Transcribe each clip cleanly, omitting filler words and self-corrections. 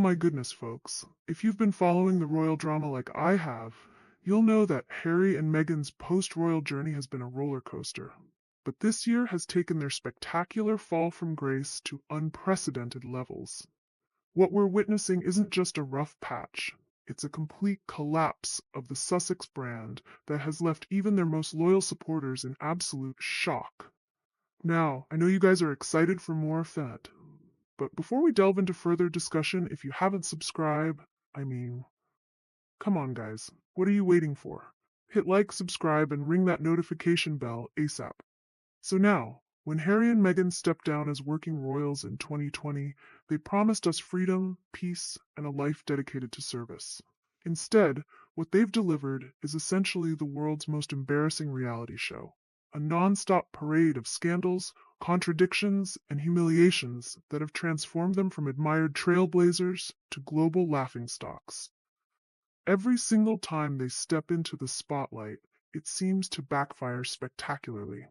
my goodness, folks. If you've been following the royal drama like I have, you'll know that Harry and Meghan's post-royal journey has been a roller coaster. But this year has taken their spectacular fall from grace to unprecedented levels. What we're witnessing isn't just a rough patch. It's a complete collapse of the Sussex brand that has left even their most loyal supporters in absolute shock. Now, I know you guys are excited for more of that. But before we delve into further discussion, if you haven't subscribed, come on guys, what are you waiting for? Hit like, subscribe, and ring that notification bell ASAP. So now, when Harry and Meghan stepped down as working royals in 2020, they promised us freedom, peace, and a life dedicated to service. Instead, what they've delivered is essentially the world's most embarrassing reality show. A non-stop parade of scandals, contradictions, and humiliations that have transformed them from admired trailblazers to global laughingstocks. Every single time they step into the spotlight, it seems to backfire spectacularly.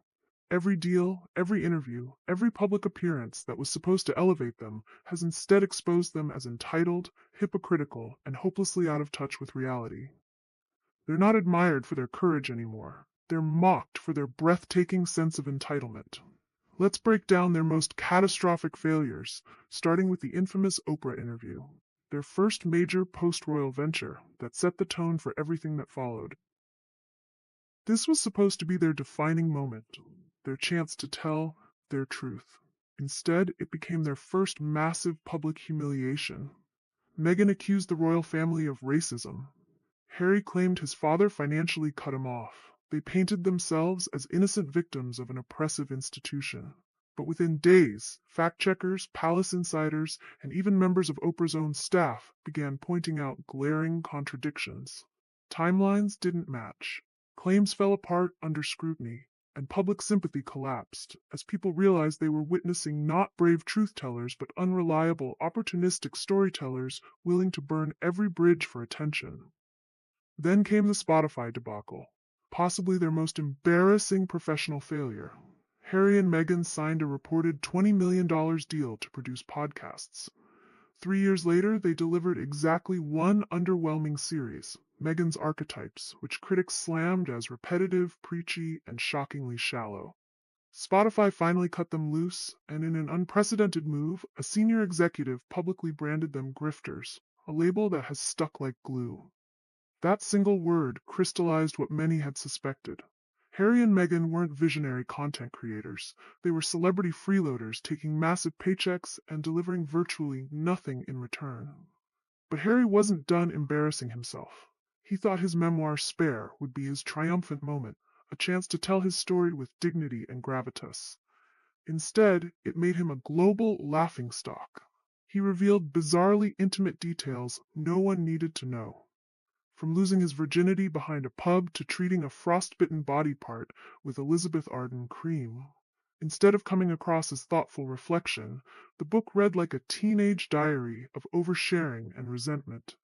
Every deal, every interview, every public appearance that was supposed to elevate them has instead exposed them as entitled, hypocritical, and hopelessly out of touch with reality. They're not admired for their courage anymore. They're mocked for their breathtaking sense of entitlement. Let's break down their most catastrophic failures, starting with the infamous Oprah interview, their first major post-royal venture that set the tone for everything that followed. This was supposed to be their defining moment, their chance to tell their truth. Instead, it became their first massive public humiliation. Meghan accused the royal family of racism. Harry claimed his father financially cut him off. They painted themselves as innocent victims of an oppressive institution. But within days, fact-checkers, palace insiders, and even members of Oprah's own staff began pointing out glaring contradictions. Timelines didn't match. Claims fell apart under scrutiny, and public sympathy collapsed as people realized they were witnessing not brave truth-tellers but unreliable, opportunistic storytellers willing to burn every bridge for attention. Then came the Spotify debacle, possibly their most embarrassing professional failure. Harry and Meghan signed a reported $20 million deal to produce podcasts. 3 years later, they delivered exactly one underwhelming series, Meghan's Archetypes, which critics slammed as repetitive, preachy, and shockingly shallow. Spotify finally cut them loose, and in an unprecedented move, a senior executive publicly branded them grifters, a label that has stuck like glue. That single word crystallized what many had suspected. Harry and Meghan weren't visionary content creators. They were celebrity freeloaders taking massive paychecks and delivering virtually nothing in return. But Harry wasn't done embarrassing himself. He thought his memoir Spare would be his triumphant moment, a chance to tell his story with dignity and gravitas. Instead, it made him a global laughingstock. He revealed bizarrely intimate details no one needed to know. From losing his virginity behind a pub to treating a frostbitten body part with Elizabeth Arden cream. Instead of coming across as thoughtful reflection, the book read like a teenage diary of oversharing and resentment.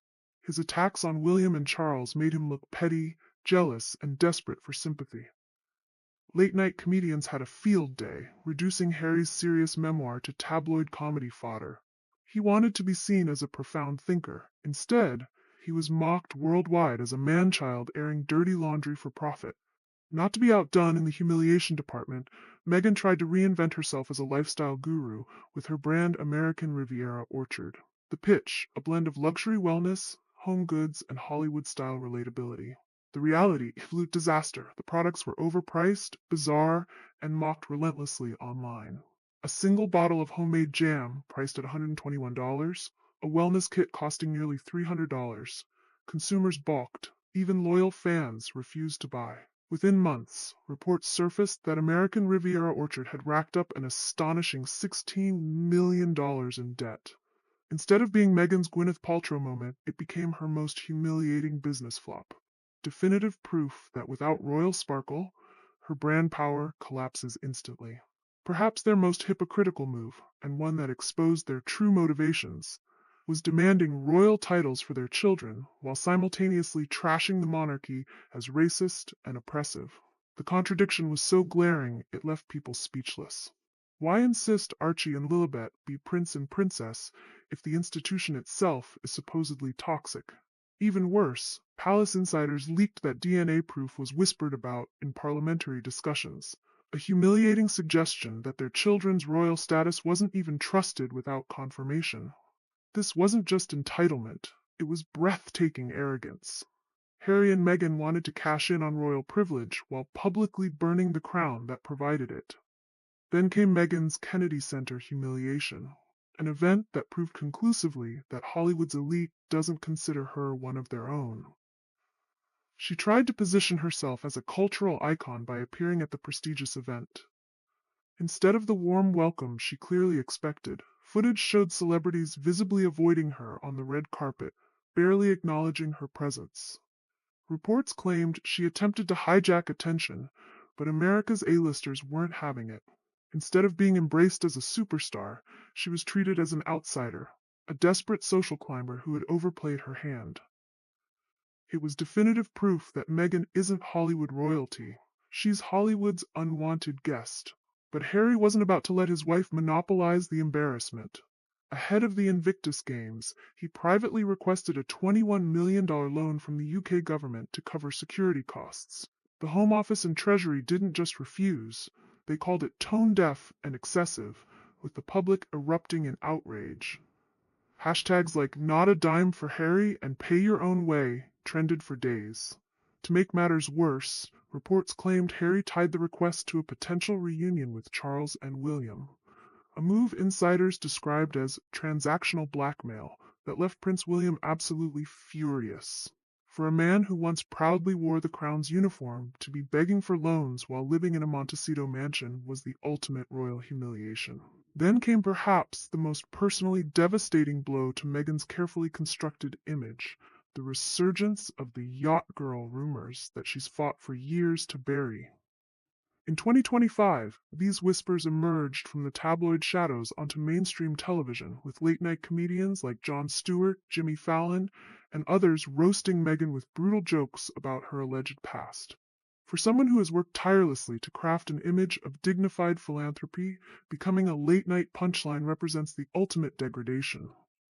His attacks on William and Charles made him look petty, jealous, and desperate for sympathy. Late-night comedians had a field day, reducing Harry's serious memoir to tabloid comedy fodder. He wanted to be seen as a profound thinker. Instead, he was mocked worldwide as a man-child airing dirty laundry for profit. Not to be outdone in the humiliation department, Meghan tried to reinvent herself as a lifestyle guru with her brand American Riviera Orchard. The pitch, a blend of luxury wellness, home goods, and Hollywood-style relatability. The reality, absolute disaster. The products were overpriced, bizarre, and mocked relentlessly online. A single bottle of homemade jam, priced at $121, a wellness kit costing nearly $300. Consumers balked. Even loyal fans refused to buy. Within months, reports surfaced that American Riviera Orchard had racked up an astonishing $16 million in debt. Instead of being Meghan's Gwyneth Paltrow moment, it became her most humiliating business flop. Definitive proof that without royal sparkle, her brand power collapses instantly. Perhaps their most hypocritical move, and one that exposed their true motivations, was demanding royal titles for their children while simultaneously trashing the monarchy as racist and oppressive. The contradiction was so glaring it left people speechless. Why insist Archie and Lilibet be prince and princess if the institution itself is supposedly toxic? Even worse, palace insiders leaked that DNA proof was whispered about in parliamentary discussions, a humiliating suggestion that their children's royal status wasn't even trusted without confirmation. This wasn't just entitlement, it was breathtaking arrogance. Harry and Meghan wanted to cash in on royal privilege while publicly burning the crown that provided it. Then came Meghan's Kennedy Center humiliation, an event that proved conclusively that Hollywood's elite doesn't consider her one of their own. She tried to position herself as a cultural icon by appearing at the prestigious event. Instead of the warm welcome she clearly expected, footage showed celebrities visibly avoiding her on the red carpet, barely acknowledging her presence. Reports claimed she attempted to hijack attention, but America's A-listers weren't having it. Instead of being embraced as a superstar, she was treated as an outsider, a desperate social climber who had overplayed her hand. It was definitive proof that Meghan isn't Hollywood royalty. She's Hollywood's unwanted guest. But Harry wasn't about to let his wife monopolize the embarrassment. Ahead of the Invictus Games, he privately requested a $21 million loan from the UK government to cover security costs. The Home Office and Treasury didn't just refuse, they called it tone-deaf and excessive, with the public erupting in outrage. Hashtags like "not a dime for Harry" and "pay your own way" trended for days. To make matters worse, reports claimed Harry tied the request to a potential reunion with Charles and William, a move insiders described as transactional blackmail that left Prince William absolutely furious. For a man who once proudly wore the crown's uniform, to be begging for loans while living in a Montecito mansion was the ultimate royal humiliation. Then came perhaps the most personally devastating blow to Meghan's carefully constructed image, the resurgence of the yacht girl rumors that she's fought for years to bury. In 2025, these whispers emerged from the tabloid shadows onto mainstream television, with late-night comedians like Jon Stewart, Jimmy Fallon, and others roasting Meghan with brutal jokes about her alleged past. For someone who has worked tirelessly to craft an image of dignified philanthropy, becoming a late-night punchline represents the ultimate degradation.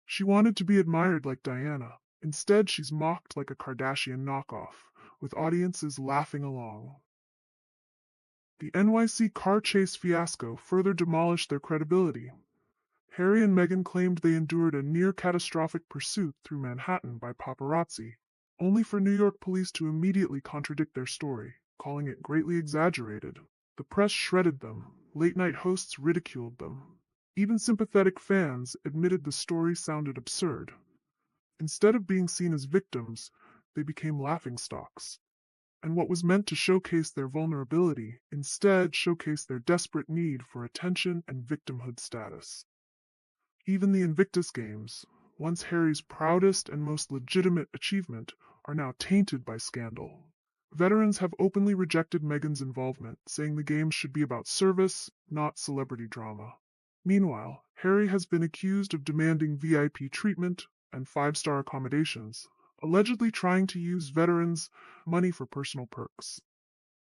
She wanted to be admired like Diana. Instead, she's mocked like a Kardashian knockoff, with audiences laughing along. The NYC car chase fiasco further demolished their credibility. Harry and Meghan claimed they endured a near-catastrophic pursuit through Manhattan by paparazzi, only for New York police to immediately contradict their story, calling it greatly exaggerated. The press shredded them, late-night hosts ridiculed them. Even sympathetic fans admitted the story sounded absurd. Instead of being seen as victims, they became laughingstocks. And what was meant to showcase their vulnerability instead showcased their desperate need for attention and victimhood status. Even the Invictus Games, once Harry's proudest and most legitimate achievement, are now tainted by scandal. Veterans have openly rejected Meghan's involvement, saying the games should be about service, not celebrity drama. Meanwhile, Harry has been accused of demanding VIP treatment and five-star accommodations, allegedly trying to use veterans' money for personal perks.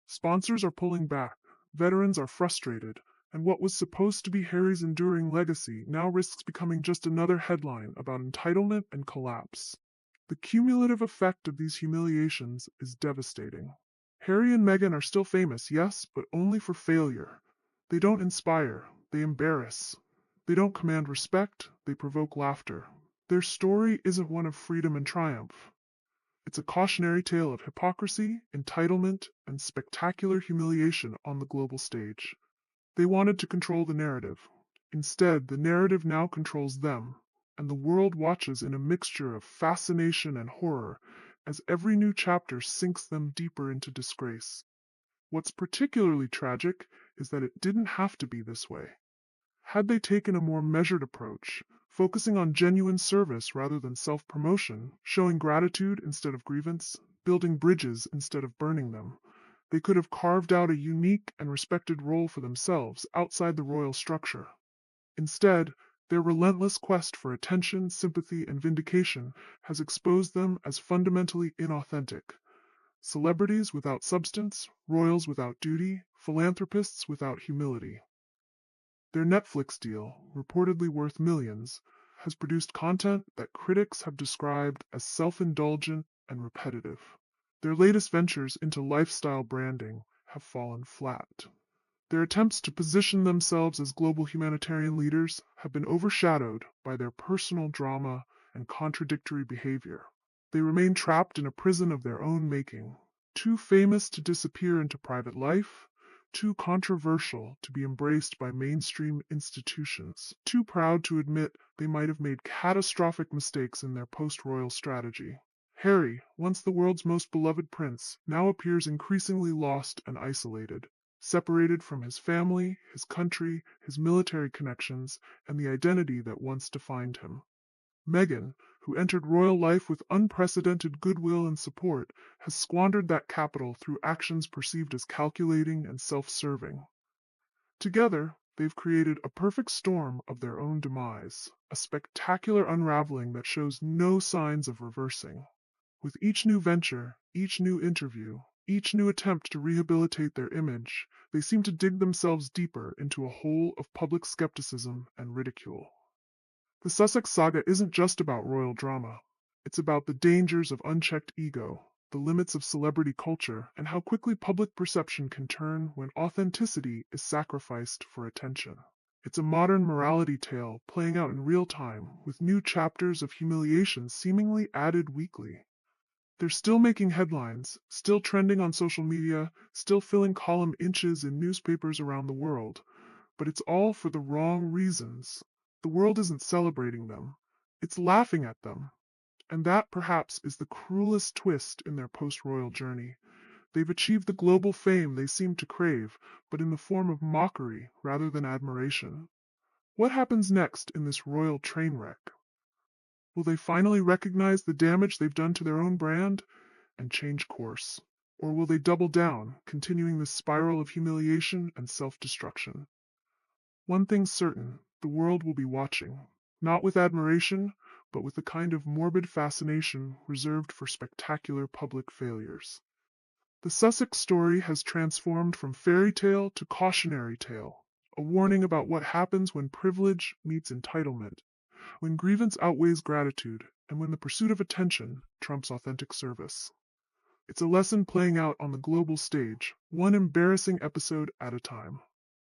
Sponsors are pulling back, veterans are frustrated, and what was supposed to be Harry's enduring legacy now risks becoming just another headline about entitlement and collapse. The cumulative effect of these humiliations is devastating. Harry and Meghan are still famous, yes, but only for failure. They don't inspire, they embarrass. They don't command respect, they provoke laughter. Their story isn't one of freedom and triumph. It's a cautionary tale of hypocrisy, entitlement, and spectacular humiliation on the global stage. They wanted to control the narrative. Instead, the narrative now controls them, and the world watches in a mixture of fascination and horror as every new chapter sinks them deeper into disgrace. What's particularly tragic is that it didn't have to be this way. Had they taken a more measured approach, focusing on genuine service rather than self-promotion, showing gratitude instead of grievance, building bridges instead of burning them, they could have carved out a unique and respected role for themselves outside the royal structure. Instead, their relentless quest for attention, sympathy, and vindication has exposed them as fundamentally inauthentic. Celebrities without substance, royals without duty, philanthropists without humility. Their Netflix deal, reportedly worth millions, has produced content that critics have described as self-indulgent and repetitive. Their latest ventures into lifestyle branding have fallen flat. Their attempts to position themselves as global humanitarian leaders have been overshadowed by their personal drama and contradictory behavior. They remain trapped in a prison of their own making, too famous to disappear into private life, too controversial to be embraced by mainstream institutions, too proud to admit they might have made catastrophic mistakes in their post-royal strategy. Harry, once the world's most beloved prince, now appears increasingly lost and isolated, separated from his family, his country, his military connections, and the identity that once defined him. Meghan, who entered royal life with unprecedented goodwill and support, has squandered that capital through actions perceived as calculating and self-serving. Together, they've created a perfect storm of their own demise, a spectacular unraveling that shows no signs of reversing. With each new venture, each new interview, each new attempt to rehabilitate their image, they seem to dig themselves deeper into a hole of public skepticism and ridicule. The Sussex saga isn't just about royal drama. It's about the dangers of unchecked ego, the limits of celebrity culture, and how quickly public perception can turn when authenticity is sacrificed for attention. It's a modern morality tale playing out in real time, with new chapters of humiliation seemingly added weekly. They're still making headlines, still trending on social media, still filling column inches in newspapers around the world, but it's all for the wrong reasons. The world isn't celebrating them, it's laughing at them. And that, perhaps, is the cruelest twist in their post-royal journey. They've achieved the global fame they seem to crave, but in the form of mockery rather than admiration. What happens next in this royal train wreck? Will they finally recognize the damage they've done to their own brand and change course? Or will they double down, continuing this spiral of humiliation and self-destruction? One thing's certain, the world will be watching, not with admiration, but with the kind of morbid fascination reserved for spectacular public failures. The Sussex story has transformed from fairy tale to cautionary tale, a warning about what happens when privilege meets entitlement, when grievance outweighs gratitude, and when the pursuit of attention trumps authentic service. It's a lesson playing out on the global stage, one embarrassing episode at a time.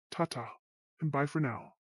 Ta-ta, and bye for now.